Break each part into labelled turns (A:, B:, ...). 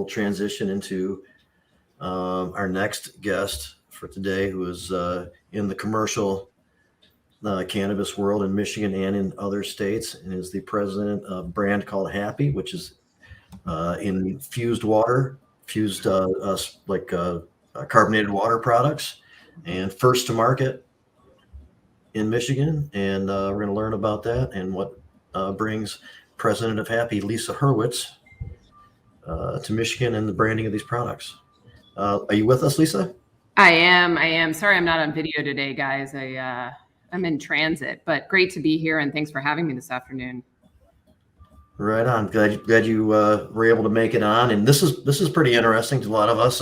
A: we'll transition into our next guest for today, who is in the commercial cannabis world in Michigan and in other states, and is the president of a brand called Happi, which is infused water, fused carbonated water products, and first to market in Michigan. And we're going to learn about that and what brings president of Happi, Lisa Hurwitz, to Michigan and the branding of these products. Are you with us, Lisa?
B: I am. Sorry, I'm not on video today, guys. I'm in transit, but great to be here, and thanks for having me this afternoon.
A: Right on. Glad you were able to make it on. And this is pretty interesting to a lot of us.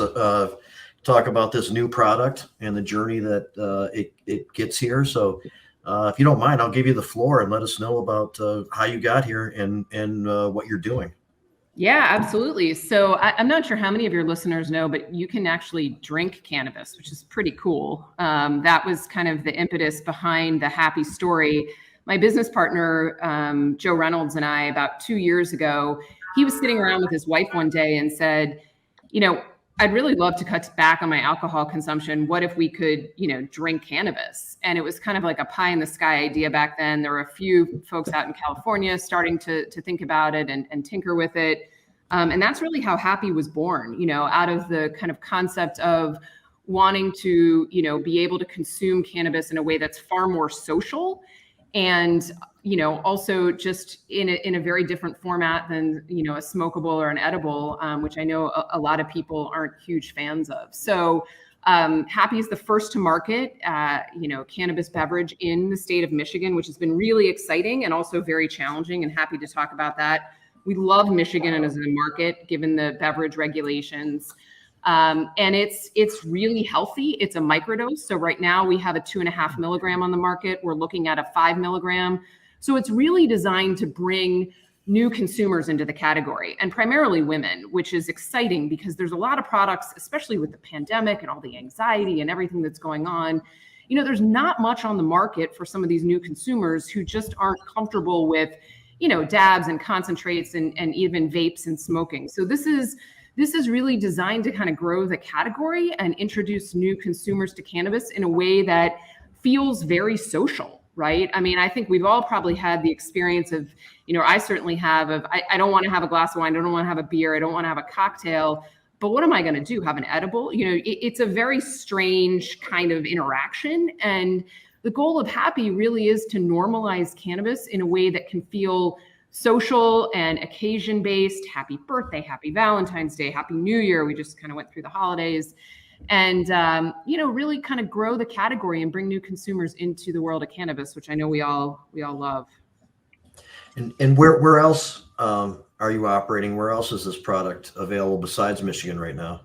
A: Talk about this new product and the journey that it gets here. So, if you don't mind, I'll give you the floor and let us know about how you got here and what you're doing.
B: Yeah, absolutely. So I'm not sure how many of your listeners know, but you can actually drink cannabis, which is pretty cool. That was kind of the impetus behind the Happi story. My business partner, Joe Reynolds, and I, about 2 years ago, he was sitting around with his wife one day and said, I'd really love to cut back on my alcohol consumption. What if we could, drink cannabis? And it was kind of like a pie in the sky idea back then. There were a few folks out in California starting to think about it and tinker with it. And that's really how Happi was born, out of the kind of concept of wanting to, be able to consume cannabis in a way that's far more social. And, also just in a very different format than, a smokable or an edible, which I know a lot of people aren't huge fans of. So Happi is the first to market, cannabis beverage in the state of Michigan, which has been really exciting and also very challenging, and happy to talk about that. We love Michigan as a market, given the beverage regulations. And it's really healthy. It's a microdose. So right now we have a 2.5 milligram on the market. We're looking at a 5 milligram. So it's really designed to bring new consumers into the category, and primarily women, which is exciting because there's a lot of products, especially with the pandemic and all the anxiety and everything that's going on. There's not much on the market for some of these new consumers who just aren't comfortable with, dabs and concentrates and even vapes and smoking. So this is really designed to kind of grow the category and introduce new consumers to cannabis in a way that feels very social, right? I mean, I think we've all probably had the experience of, I certainly have, I don't want to have a glass of wine, I don't want to have a beer, I don't want to have a cocktail, but what am I going to do? Have an edible? It's a very strange kind of interaction. And the goal of Happi really is to normalize cannabis in a way that can feel social and occasion-based. Happy birthday, happy Valentine's Day, happy New Year. We just kind of went through the holidays, and really kind of grow the category and bring new consumers into the world of cannabis, which I know we all love.
A: And where else are you operating? Where else is this product available besides Michigan right now?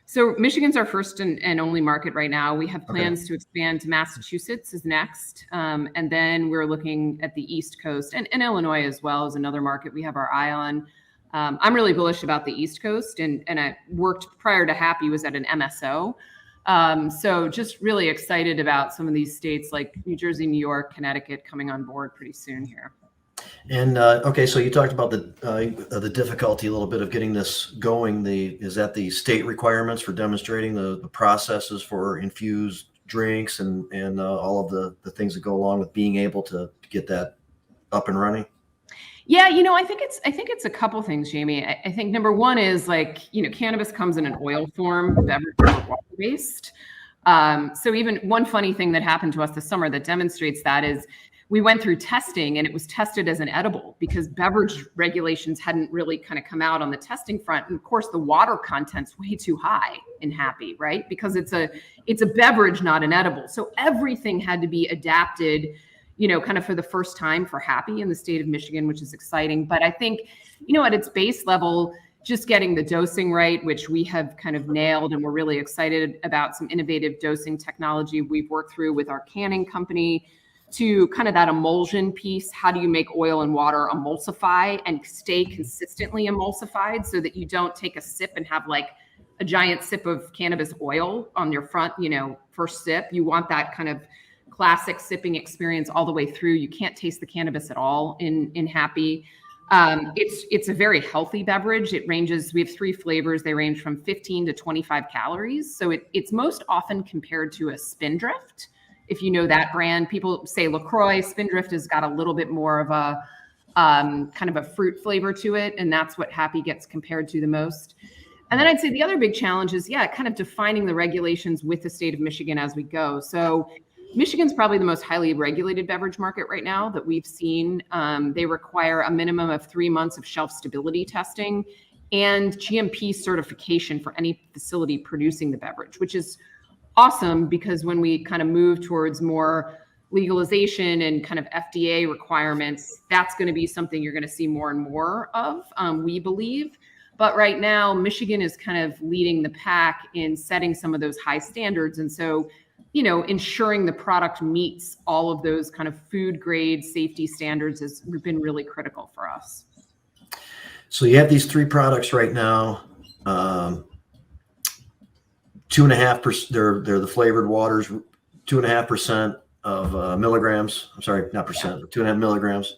B: So Michigan's our first and only market right now. We have plans to expand to Massachusetts is next. And then we're looking at the East Coast and Illinois as well as another market we have our eye on. I'm really bullish about the East Coast, and I worked prior to Happi, was at an MSO. So just really excited about some of these states like New Jersey, New York, Connecticut coming on board pretty soon here.
A: And so you talked about the difficulty a little bit of getting this going. Is that the state requirements for demonstrating the processes for infused drinks and all of the things that go along with being able to get that up and running?
B: Yeah, I think it's a couple things, Jamie. I think number one is cannabis comes in an oil form, beverage or water-based. So even one funny thing that happened to us this summer that demonstrates that is we went through testing and it was tested as an edible because beverage regulations hadn't really kind of come out on the testing front. And of course, the water content's way too high in Happi, right? Because it's a beverage, not an edible. So everything had to be adapted, kind of for the first time for Happi in the state of Michigan, which is exciting. But I think, at its base level, just getting the dosing right, which we have kind of nailed, and we're really excited about some innovative dosing technology we've worked through with our canning company to kind of that emulsion piece. How do you make oil and water emulsify and stay consistently emulsified so that you don't take a sip and have like a giant sip of cannabis oil on your front, first sip? You want that kind of classic sipping experience all the way through. You can't taste the cannabis at all in Happi. It's a very healthy beverage. We have 3 flavors. They range from 15 to 25 calories. So it's most often compared to a Spindrift. If you know that brand, people say LaCroix. Spindrift has got a little bit more of a kind of a fruit flavor to it. And that's what Happi gets compared to the most. And then I'd say the other big challenge is, kind of defining the regulations with the state of Michigan as we go. So Michigan's probably the most highly regulated beverage market right now that we've seen. They require a minimum of 3 months of shelf stability testing and GMP certification for any facility producing the beverage, which is awesome because when we kind of move towards more legalization and kind of FDA requirements, that's going to be something you're going to see more and more of, we believe. But right now, Michigan is kind of leading the pack in setting some of those high standards. And so, ensuring the product meets all of those kind of food grade safety standards has been really critical for us.
A: So you have these 3 products right now. 2.5%. They're the flavored waters. 2.5% of milligrams. I'm sorry, not percent. Yeah. 2.5 milligrams.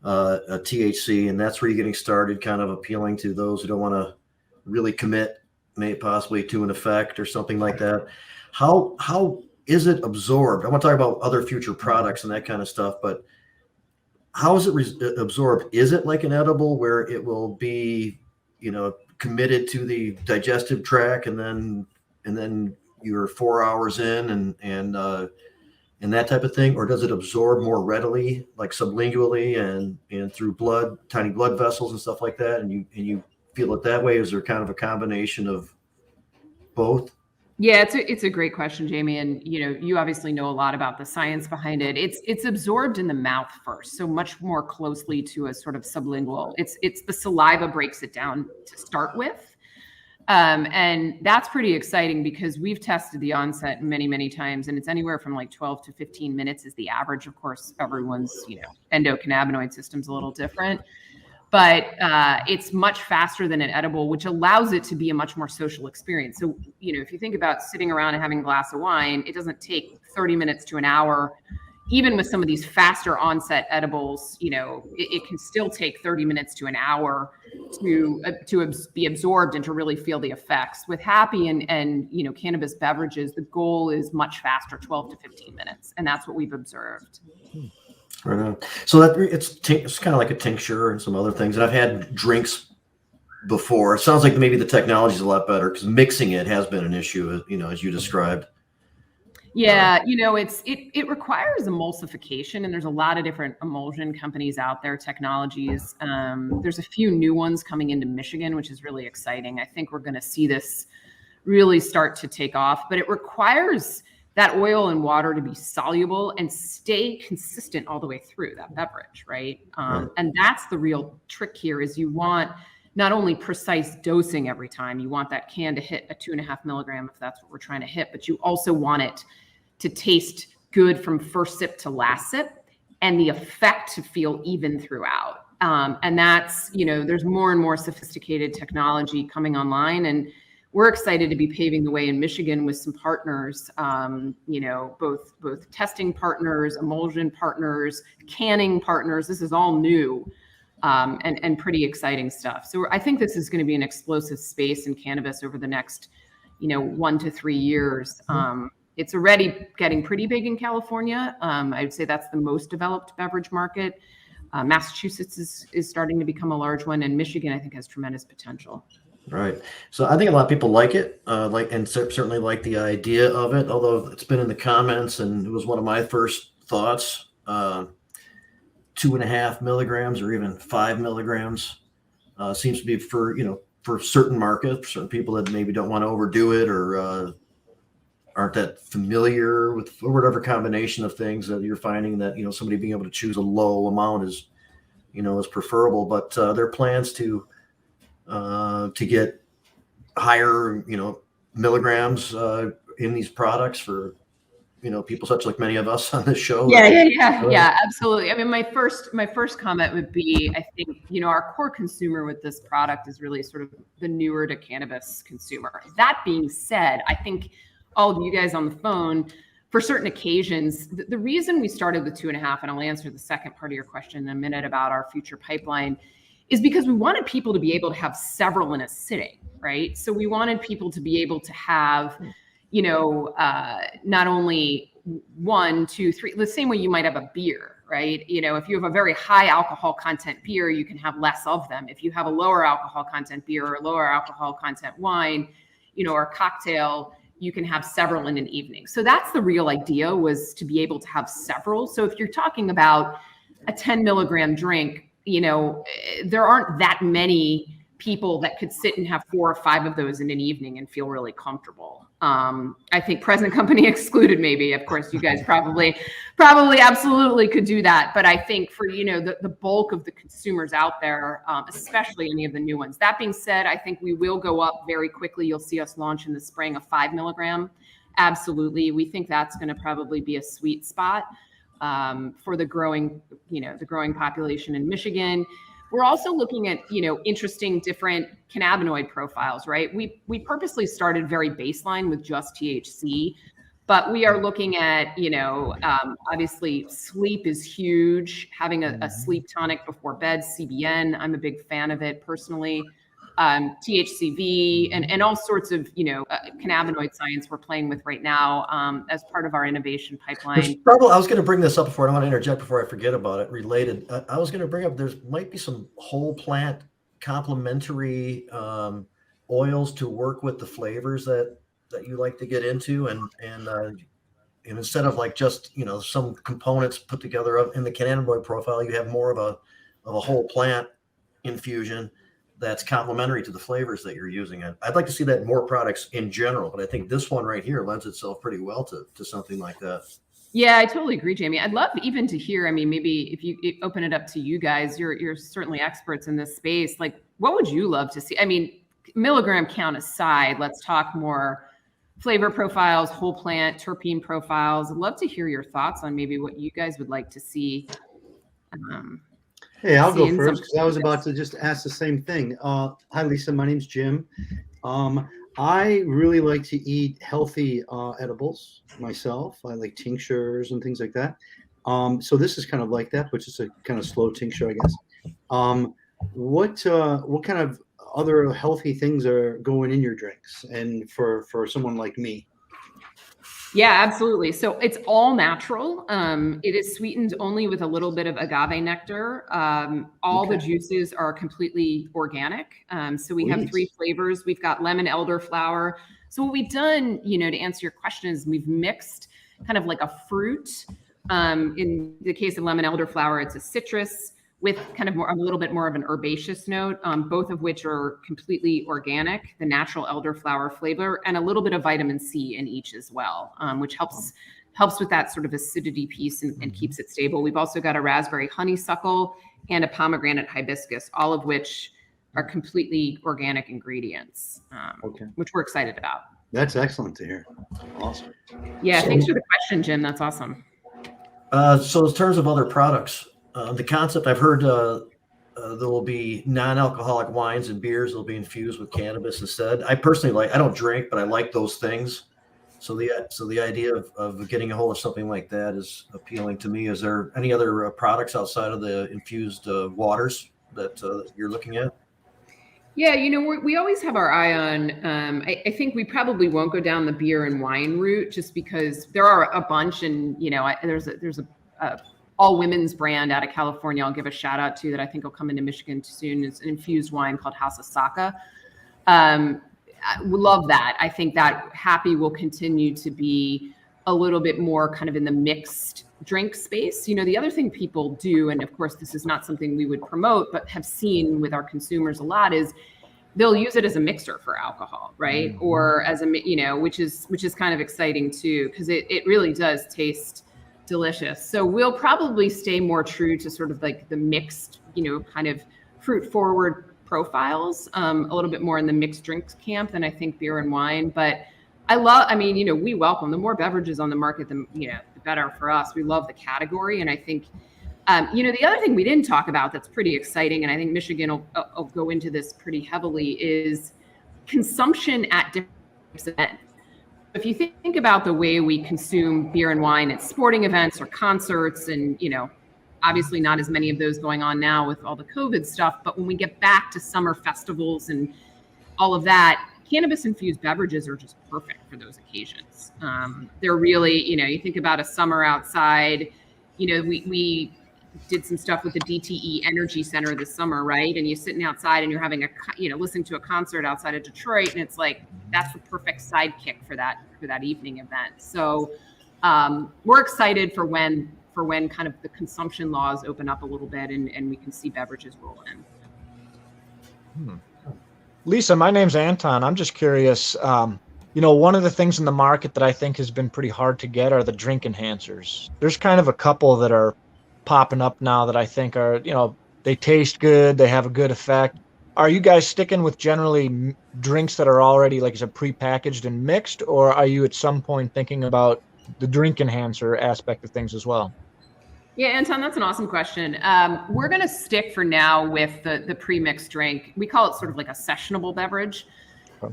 A: THC, and that's where you're getting started, kind of appealing to those who don't want to really commit, maybe possibly to an effect or something like that. How is it absorbed? I want to talk about other future products and that kind of stuff, but how is it absorbed? Is it like an edible where it will be, committed to the digestive tract and then you're 4 hours in and that type of thing, or does it absorb more readily, like sublingually and through blood, tiny blood vessels and stuff like that, and you feel it that way? Is there kind of a combination of both?
B: Yeah, it's a great question, Jamie, and you obviously know a lot about the science behind it. It's absorbed in the mouth first, so much more closely to a sort of sublingual. It's the saliva breaks it down to start with. And that's pretty exciting because we've tested the onset many, many times, and it's anywhere from like 12 to 15 minutes is the average. Of course, everyone's, endocannabinoid system's a little different, but it's much faster than an edible, which allows it to be a much more social experience. So, if you think about sitting around and having a glass of wine, it doesn't take 30 minutes to an hour. Even with some of these faster onset edibles, it can still take 30 minutes to an hour to be absorbed and to really feel the effects. With Happi and cannabis beverages, the goal is much faster, 12 to 15 minutes, and that's what we've observed.
A: Right on. So that it's kind of like a tincture and some other things. And I've had drinks before. It sounds like maybe the technology is a lot better because mixing it has been an issue, as you described.
B: Yeah, it requires emulsification, and there's a lot of different emulsion companies out there, technologies. There's a few new ones coming into Michigan, which is really exciting. I think we're going to see this really start to take off, but it requires that oil and water to be soluble and stay consistent all the way through that beverage, right? And that's the real trick here is you want not only precise dosing every time, you want that can to hit a 2.5 milligram if that's what we're trying to hit, but you also want it to taste good from first sip to last sip and the effect to feel even throughout. And that's, there's more and more sophisticated technology coming online, and we're excited to be paving the way in Michigan with some partners, both testing partners, emulsion partners, canning partners. This is all new. And pretty exciting stuff. So I think this is going to be an explosive space in cannabis over the next, 1 to 3 years. It's already getting pretty big in California. I would say that's the most developed beverage market. Massachusetts is starting to become a large one, and Michigan, I think, has tremendous potential.
A: Right. So I think a lot of people like it, and certainly like the idea of it, although it's been in the comments, and it was one of my first thoughts. 2.5 milligrams or even 5 milligrams seems to be for certain markets, for certain people that maybe don't want to overdo it or aren't that familiar with whatever combination of things that you're finding that, somebody being able to choose a low amount is preferable, but there are plans to get higher, milligrams in these products for people such like many of us on this show.
B: Yeah, absolutely. I mean, my first comment would be, I think, our core consumer with this product is really sort of the newer to cannabis consumer. That being said, I think all of you guys on the phone for certain occasions. The reason we started with 2.5, and I'll answer the second part of your question in a minute about our future pipeline, is because we wanted people to be able to have several in a sitting, right? So we wanted people to be able to have, not only 1, 2, 3, the same way you might have a beer, right? If you have a very high alcohol content beer, you can have less of them. If you have a lower alcohol content beer or lower alcohol content wine, or cocktail, you can have several in an evening. So that's the real idea, was to be able to have several. So if you're talking about a 10 milligram drink, there aren't that many people that could sit and have 4 or 5 of those in an evening and feel really comfortable. I think present company excluded, maybe. Of course, you guys probably absolutely could do that. But I think for, the bulk of the consumers out there, especially any of the new ones. That being said, I think we will go up very quickly. You'll see us launch in the spring a 5 milligram. Absolutely. We think that's going to probably be a sweet spot for the growing population in Michigan. We're also looking at, interesting different cannabinoid profiles, right? We purposely started very baseline with just THC, but we are looking at, obviously sleep is huge. Having a sleep tonic before bed, CBN, I'm a big fan of it personally. THCV and all sorts of, cannabinoid science we're playing with right now as part of our innovation pipeline.
A: I was going to bring this up before. I don't want to interject before I forget about it. Related, I was going to bring up, there might be some whole plant complementary oils to work with the flavors that you like to get into, and instead of like just some components put together in the cannabinoid profile, you have more of a whole plant infusion that's complementary to the flavors that you're using. I'd like to see that in more products in general, but I think this one right here lends itself pretty well to something like that.
B: Yeah, I totally agree, Jamie. I'd love even to hear, maybe if you open it up to you guys, you're certainly experts in this space. Like, what would you love to see? Milligram count aside, let's talk more flavor profiles, whole plant, terpene profiles. I'd love to hear your thoughts on maybe what you guys would like to see.
C: Hey, I'll go first because I was about to just ask the same thing. Hi, Lisa. My name's Jim. I really like to eat healthy edibles myself. I like tinctures and things like that. So this is kind of like that, which is a kind of slow tincture, I guess. What kind of other healthy things are going in your drinks, and for someone like me?
B: Yeah, absolutely. So it's all natural. It is sweetened only with a little bit of agave nectar. All the juices are completely organic. So we have 3 flavors. We've got lemon elderflower. So what we've done, to answer your question, is we've mixed kind of like a fruit. In the case of lemon elderflower, it's a citrus with kind of a little bit more of an herbaceous note, both of which are completely organic, the natural elderflower flavor, and a little bit of vitamin C in each as well, which helps with that sort of acidity piece and keeps it stable. We've also got a raspberry honeysuckle and a pomegranate hibiscus, all of which are completely organic ingredients, which we're excited about.
C: That's excellent to hear. Awesome.
B: Yeah, thanks for the question, Jim. That's awesome.
A: So in terms of other products, the concept I've heard there will be non-alcoholic wines and beers that will be infused with cannabis instead. I personally I don't drink, but I like those things. So the idea of getting a hold of something like that is appealing to me. Is there any other products outside of the infused waters that you're looking at?
B: Yeah, we always have our eye on, I think we probably won't go down the beer and wine route just because there are a bunch, and, there's a all women's brand out of California I'll give a shout out to that I think will come into Michigan soon. It's an infused wine called House of Saka. I love that. I think that Happi will continue to be a little bit more kind of in the mixed drink space. The other thing people do, and of course this is not something we would promote, but have seen with our consumers a lot, is they'll use it as a mixer for alcohol, right? Mm-hmm. Or as which is kind of exciting too, because it really does taste delicious. So we'll probably stay more true to sort of like the mixed, kind of fruit forward profiles, a little bit more in the mixed drinks camp than I think beer and wine. But we welcome the more beverages on the market, the better for us. We love the category. And I think, the other thing we didn't talk about that's pretty exciting, and I think Michigan will go into this pretty heavily, is consumption at different events. if you think about the way we consume beer and wine at sporting events or concerts, and, obviously not as many of those going on now with all the COVID stuff, but when we get back to summer festivals and all of that, cannabis infused beverages are just perfect for those occasions. They're really, you think about a summer outside, we did some stuff with the DTE Energy Center this summer, right? And you're sitting outside and you're having listening to a concert outside of Detroit, and it's like, that's the perfect sidekick for that evening event. So we're excited for when kind of the consumption laws open up a little bit and we can see beverages roll in.
D: Lisa, my name's Anton. I'm just curious, one of the things in the market that I think has been pretty hard to get are the drink enhancers. There's kind of a couple that are popping up now that I think are, they taste good, they have a good effect. Are you guys sticking with generally drinks that are already, like, prepackaged and mixed, or are you at some point thinking about the drink enhancer aspect of things as well?
B: Yeah, Anton, that's an awesome question. We're going to stick for now with the pre-mixed drink. We call it sort of like a sessionable beverage.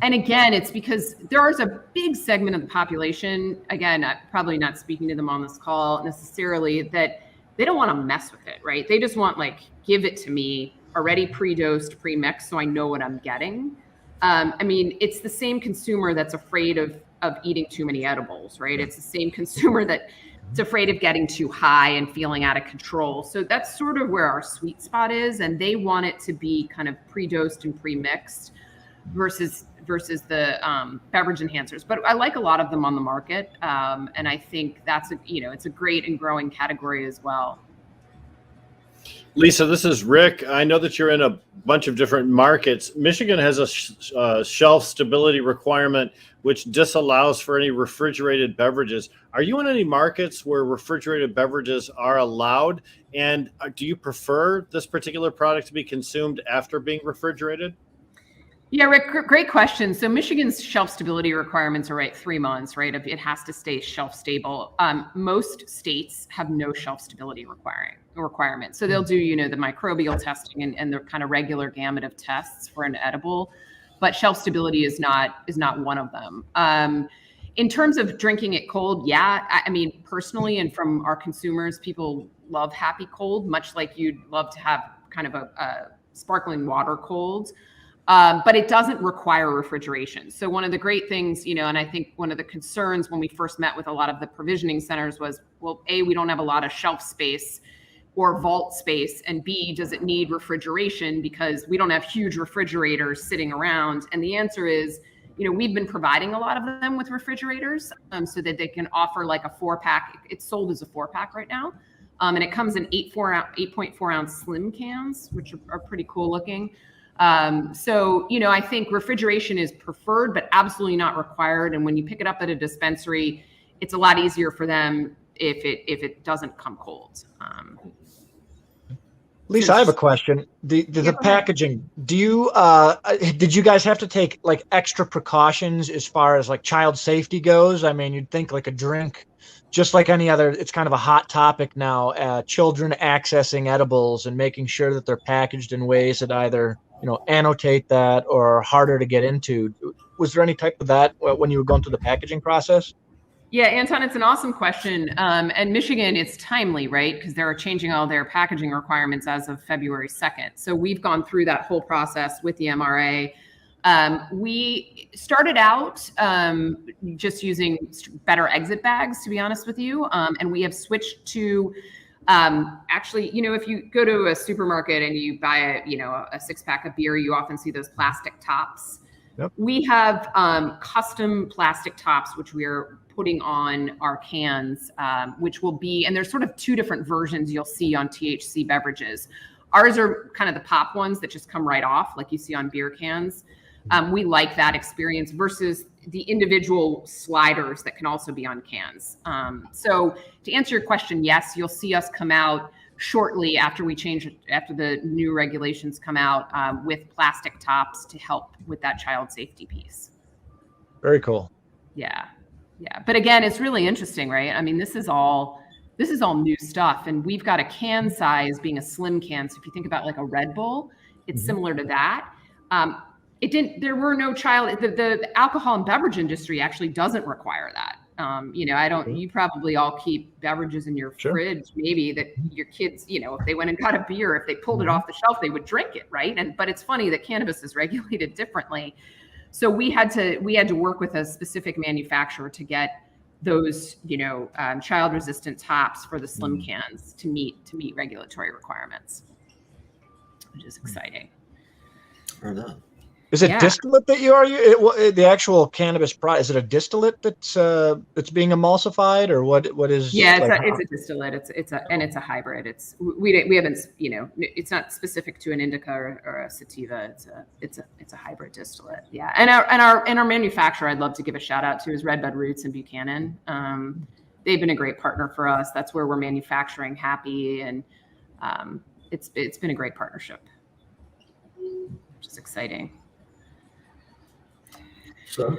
B: And again, it's because there is a big segment of the population, again, I'm probably not speaking to them on this call necessarily, that they don't want to mess with it, right? They just want, give it to me already pre-dosed, pre-mixed, so I know what I'm getting. It's the same consumer that's afraid of eating too many edibles, right? It's the same consumer that's afraid of getting too high and feeling out of control. So that's sort of where our sweet spot is. And they want it to be kind of pre-dosed and pre-mixed versus the beverage enhancers. But I like a lot of them on the market. And I think that's it's a great and growing category as well.
E: Lisa, this is Rick. I know that you're in a bunch of different markets. Michigan has a shelf stability requirement which disallows for any refrigerated beverages. Are you in any markets where refrigerated beverages are allowed? And do you prefer this particular product to be consumed after being refrigerated?
B: Yeah, Rick, great question. So Michigan's shelf stability requirements are 3 months, right? It has to stay shelf stable. Most states have no shelf stability requirement. So they'll do, the microbial testing and the kind of regular gamut of tests for an edible, but shelf stability is not one of them. In terms of drinking it cold, yeah, personally, and from our consumers, people love Happi cold, much like you'd love to have kind of a sparkling water cold. But it doesn't require refrigeration. So one of the great things, and I think one of the concerns when we first met with a lot of the provisioning centers was, well, A, we don't have a lot of shelf space or vault space, and B, does it need refrigeration because we don't have huge refrigerators sitting around? And the answer is, we've been providing a lot of them with refrigerators so that they can offer like a 4-pack. It's sold as a 4-pack right now. And it comes in 8.4 ounce slim cans, which are pretty cool looking. So, I think refrigeration is preferred, but absolutely not required. And when you pick it up at a dispensary, it's a lot easier for them if it doesn't come cold.
D: Lisa, I have a question. The packaging, did you guys have to take extra precautions as far as child safety goes? You'd think a drink, just like any other, it's kind of a hot topic now, children accessing edibles and making sure that they're packaged in ways that either annotate that or are harder to get into. Was there any type of that when you were going through the packaging process?
B: Yeah, Anton, it's an awesome question. And Michigan, it's timely, right? Because they're changing all their packaging requirements as of February 2nd. So we've gone through that whole process with the MRA. We started out just using better exit bags, to be honest with you. And we have switched to actually, if you go to a supermarket and you buy a 6-pack of beer, you often see those plastic tops.
D: Yep.
B: We have custom plastic tops, which we are putting on our cans, which will be, and there's sort of 2 different versions you'll see on THC beverages. Ours are kind of the pop ones that just come right off, like you see on beer cans. We like that experience versus the individual sliders that can also be on cans. So to answer your question, yes, you'll see us come out shortly after the new regulations come out with plastic tops to help with that child safety piece.
D: Very cool.
B: Yeah. But again, it's really interesting, right? This is all new stuff, and we've got a can size being a slim can. So if you think about like a Red Bull, it's similar to that. there were no the alcohol and beverage industry actually doesn't require that. You probably all keep beverages in your fridge, maybe that your kids, if they went and got a beer, if they pulled it off the shelf, they would drink it. Right. But it's funny that cannabis is regulated differently. So we had to work with a specific manufacturer to get those, child resistant tops for the slim cans to meet regulatory requirements, which is exciting.
A: Or not.
D: Is it distillate that you are the actual cannabis product? Is it a distillate that's being emulsified, or what is?
B: Yeah, it's a distillate. It's a hybrid. We haven't it's not specific to an indica or a sativa. It's a hybrid distillate. Yeah, and our manufacturer I'd love to give a shout out to is Redbud Roots in Buchanan. They've been a great partner for us. That's where we're manufacturing Happi, and it's been a great partnership, which is exciting.
A: So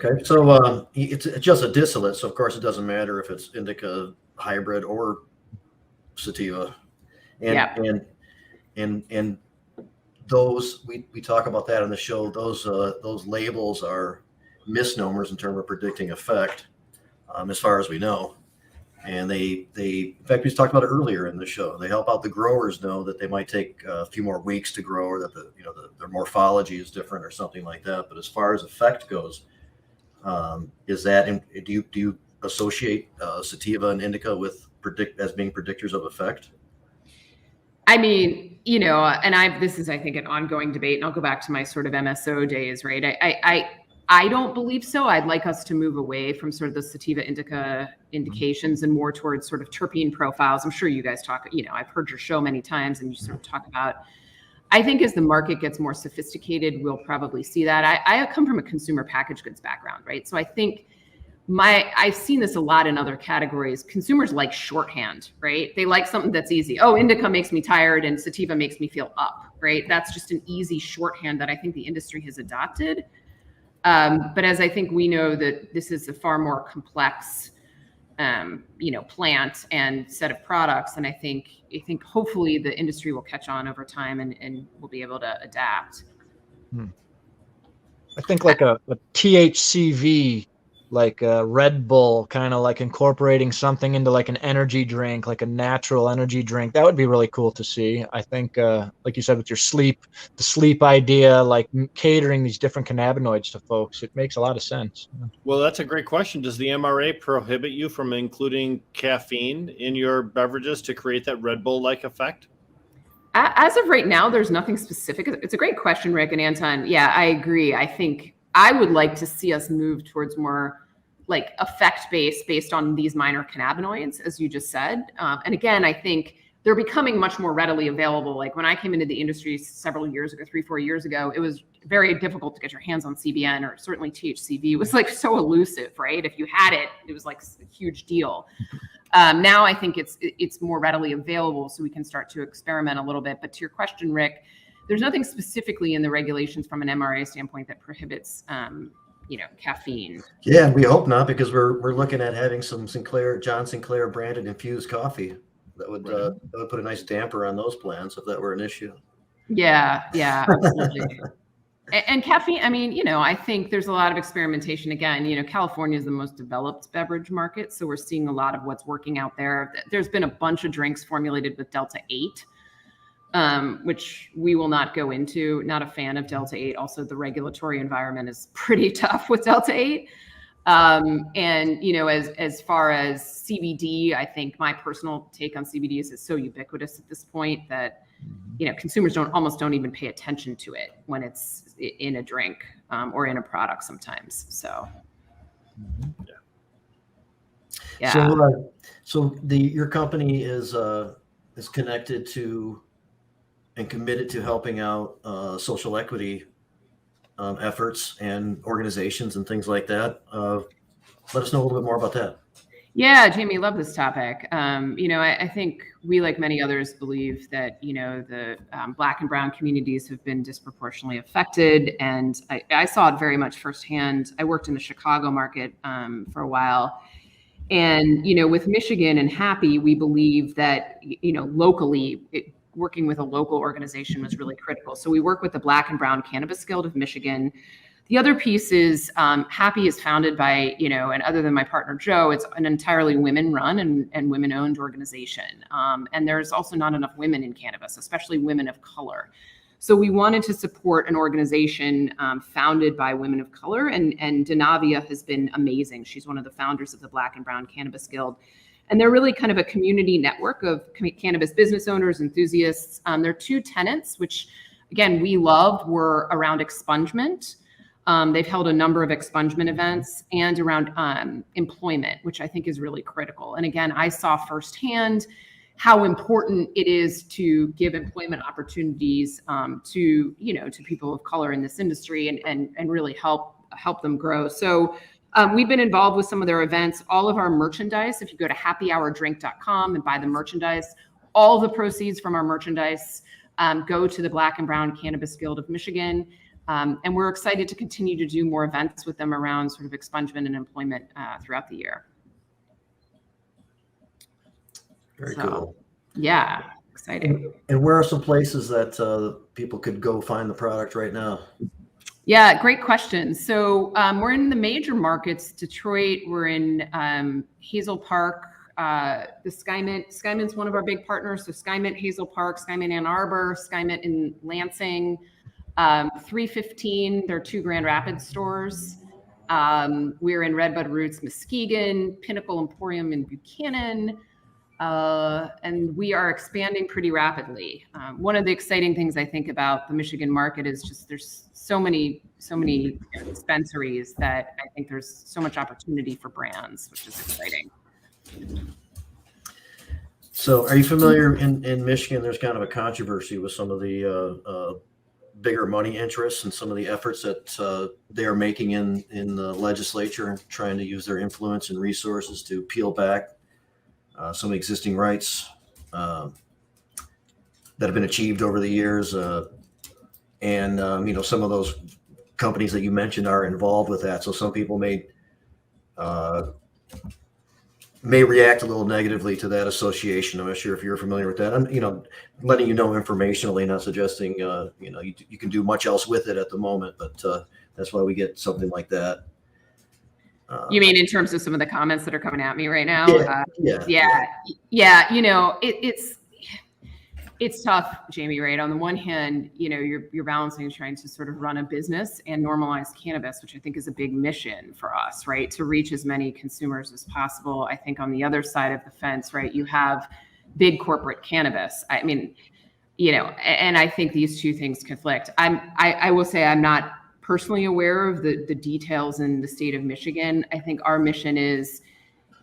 A: it's just a distillate, so of course it doesn't matter if it's indica, hybrid, or sativa, and those we talk about that on the show. Those labels are misnomers in terms of predicting effect, as far as we know, and they in fact we talked about it earlier in the show. They help out the growers know that they might take a few more weeks to grow, or that their morphology is different or something like that. But as far as effect goes, do you associate sativa and indica with as being predictors of effect?
B: I mean, this is, I think, an ongoing debate, and I'll go back to my sort of MSO days, right? I don't believe so. I'd like us to move away from sort of the sativa indica indications and more towards sort of terpene profiles. I'm sure you guys talk, I've heard your show many times, and you sort of talk about, I think as the market gets more sophisticated, we'll probably see that. I come from a consumer packaged goods background, right? So I think I've seen this a lot in other categories. Consumers like shorthand, right? They like something that's easy. Oh, indica makes me tired and sativa makes me feel up, right? That's just an easy shorthand that I think the industry has adopted. But as I think we know that this is a far more complex plant and set of products. And I think hopefully the industry will catch on over time and we'll be able to adapt.
D: I think like a THCV, like a Red Bull, kind of like incorporating something into like an energy drink, like a natural energy drink. That would be really cool to see. I think, like you said, with the sleep idea, like catering these different cannabinoids to folks, it makes a lot of sense.
E: Well, that's a great question. Does the MRA prohibit you from including caffeine in your beverages to create that Red Bull-like effect?
B: As of right now, there's nothing specific. It's a great question, Rick and Anton. Yeah, I agree. I think I would like to see us move towards more like based on these minor cannabinoids, as you just said. And again, I think they're becoming much more readily available. Like when I came into the industry several years ago, 3-4 years ago, it was very difficult to get your hands on CBN, or certainly THCV was like so elusive, right? If you had it, it was like a huge deal. Now I think it's more readily available, so we can start to experiment a little bit. But to your question, Rick, there's nothing specifically in the regulations from an MRA standpoint that prohibits, caffeine.
A: Yeah, we hope not, because we're looking at having some John Sinclair branded infused coffee that would put a nice damper on those plans if that were an issue.
B: Yeah, absolutely. And caffeine, I mean, I think there's a lot of experimentation. Again, California is the most developed beverage market, so we're seeing a lot of what's working out there. There's been a bunch of drinks formulated with Delta 8. Which we will not go into. Not a fan of Delta 8. Also, the regulatory environment is pretty tough with Delta 8. And as far as CBD, I think my personal take on CBD is it's so ubiquitous at this point that consumers don't even pay attention to it when it's in a drink or in a product sometimes. So yeah.
A: So your company is connected to and committed to helping out social equity efforts and organizations and things like that. Let us know a little bit more about that.
B: Yeah, Jamie, love this topic. I think we, like many others, believe that, the Black and Brown communities have been disproportionately affected. And I saw it very much firsthand. I worked in the Chicago market for a while. And, with Michigan and Happi, we believe that, locally, working with a local organization was really critical. So we work with the Black and Brown Cannabis Guild of Michigan. The other piece is Happi is founded by, and other than my partner, Joe, it's an entirely women-run and women-owned organization. And there's also not enough women in cannabis, especially women of color. So we wanted to support an organization founded by women of color, and Danavia has been amazing. She's one of the founders of the Black and Brown Cannabis Guild. And they're really kind of a community network of cannabis business owners, enthusiasts. There are two tenets, which, again, we loved, were around expungement. They've held a number of expungement events, and around employment, which I think is really critical. And again, I saw firsthand how important it is to give employment opportunities to people of color in this industry, and really help them grow. So we've been involved with some of their events. All of our merchandise, if you go to happyhourdrink.com and buy the merchandise, all the proceeds from our merchandise go to the Black and Brown Cannabis Guild of Michigan. And we're excited to continue to do more events with them around sort of expungement and employment throughout the year.
A: Very cool.
B: Yeah, exciting.
A: And where are some places that people could go find the product right now?
B: Yeah, great question. So we're in the major markets, Detroit, we're in Hazel Park, the Skymint's one of our big partners. So Skymint, Hazel Park, Skymint Ann Arbor, Skymint in Lansing, 315, there are 2 Grand Rapids stores. We're in Redbud Roots, Muskegon, Pinnacle Emporium in Buchanan, and we are expanding pretty rapidly. One of the exciting things I think about the Michigan market is just there's so many dispensaries that I think there's so much opportunity for brands, which is exciting.
A: So are you familiar in Michigan, there's kind of a controversy with some of the bigger money interests and some of the efforts that they are making in the legislature and trying to use their influence and resources to peel back some existing rights that have been achieved over the years. And some of those companies that you mentioned are involved with that. So some people may react a little negatively to that association. I'm not sure if you're familiar with that. I'm, letting you know informationally, not suggesting, you can do much else with it at the moment, but that's why we get something like that.
B: You mean in terms of some of the comments that are coming at me right now?
A: Yeah.
B: It's tough, Jamie, right? On the one hand, you're balancing trying to sort of run a business and normalize cannabis, which I think is a big mission for us, right? To reach as many consumers as possible. I think on the other side of the fence, right, you have big corporate cannabis. I mean, and I think these two things conflict. I will say I'm not personally aware of the details in the state of Michigan. I think our mission is,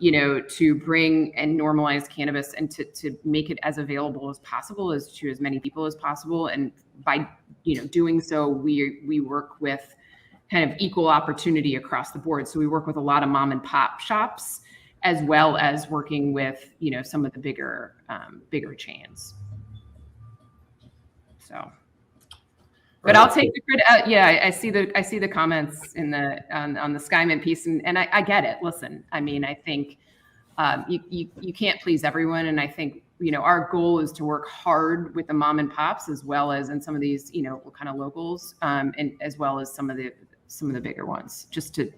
B: to bring and normalize cannabis and to make it as available as possible to as many people as possible. And by, doing so, we work with kind of equal opportunity across the board. So we work with a lot of mom and pop shops, as well as working with, some of the bigger chains. So. But I'll take the credit. I see the comments on the Skymint piece, and I get it. Listen, I mean, I think you can't please everyone, and I think our goal is to work hard with the mom and pops, as well as in some of these kind of locals, and as well as some of the bigger ones, just to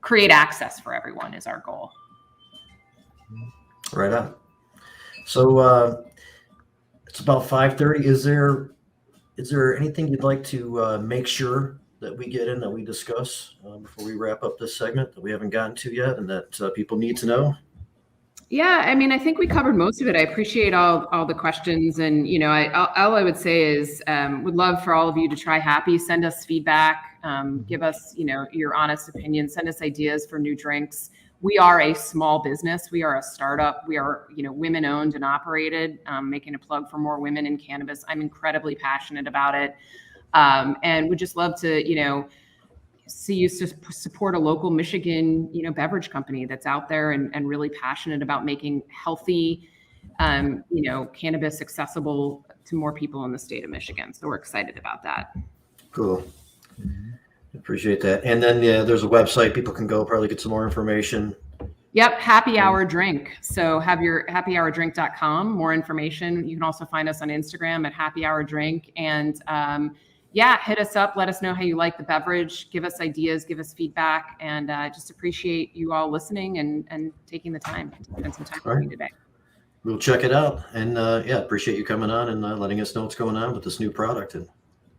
B: create access for everyone is our goal.
A: Right on. So it's about 5:30. Is there anything you'd like to make sure that we get in, that we discuss before we wrap up this segment that we haven't gotten to yet and that people need to know?
B: Yeah, I mean, I think we covered most of it. I appreciate all the questions, and all I would say is would love for all of you to try Happi. Send us feedback, give us your honest opinion, send us ideas for new drinks. We are a small business. We are a startup. We are, women owned and operated, making a plug for more women in cannabis. I'm incredibly passionate about it. And would just love to, see you support a local Michigan, beverage company that's out there and really passionate about making healthy, cannabis accessible to more people in the state of Michigan. So we're excited about that.
A: Cool. Appreciate that. And then there's a website people can go probably get some more information
B: Yep, happy hour drink. So have your happyhourdrink.com, more information. You can also find us on Instagram at Happy Hour Drink. And yeah, hit us up. Let us know how you like the beverage. Give us ideas, give us feedback. And just appreciate you all listening and taking the time to spend some time with me today.
A: We'll check it out. And yeah, appreciate you coming on and letting us know what's going on with this new product. And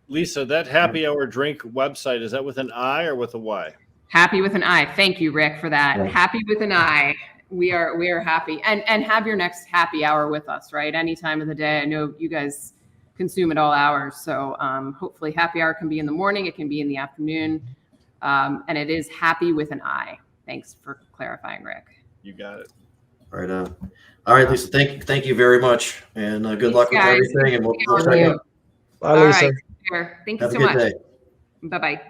E: Lisa, that Happy Hour Drink website, is that with an I or with a Y?
B: Happy with an I. Thank you, Rick, for that.
A: Yeah.
B: Happy with an I. We are happy. And have your next happy hour with us, right? Any time of the day. I know you guys consume at all hours. So hopefully happy hour can be in the morning. It can be in the afternoon. And it is happy with an I. Thanks for clarifying, Rick.
E: You got it.
A: right on. All right, Lisa, thank you very much. And good luck with everything. And we'll check out.
D: Bye, Lisa.
B: All right. Thank you
A: Have
B: so
A: a good
B: much.
A: day.
B: Bye-bye.